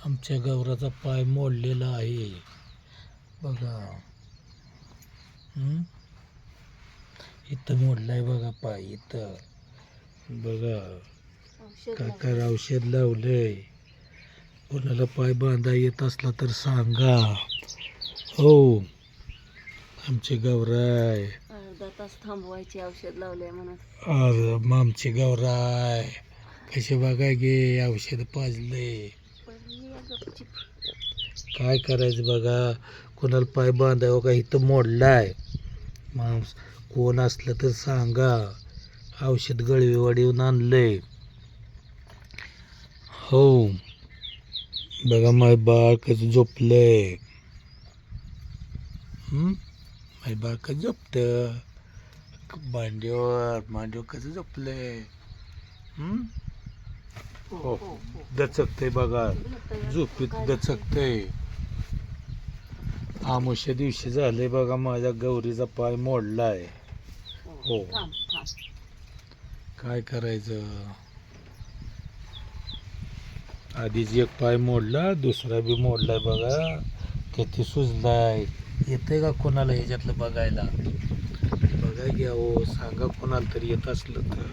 आमच्या गौराचा पाय मोडलेला आहे बघा. इथं मोडलाय बघा पाय, इथं बघा. काका औषध लावलंय. कोणाला पाय बांधा येत असला तर सांगा. हो आमचे गौराय. अर्धा तास थांबवायचे औषध लावलंय म्हणून. अरे मग आमचे गौराय कसे बघा गे, औषध पाजले. काय करायचं बघा. कोणाला पाय बांधावं का इथं मोडलाय. मग कोण असलं तर सांगा. औषध गळवीवाडीहून आणलंय. हो बघा माय बाळ कसं झोपलंय. माय बाळ कसं झोपतं मांडीवर कसं झोपलंय. हो दचकतंय बघा, झोपीत दचकतंय. आमुष्या दिवशी झालंय बघा, माझ्या गौरीचा पाय मोडलाय. हो काय करायचं. आधीच एक पाय मोडला, दुसरा बी मोडलाय बघा. किती सुजलाय. येतंय का कोणाला ह्याच्यातलं बघायला. बघा घ्या हो, सांगा कोणाला तरी येत असलं तर.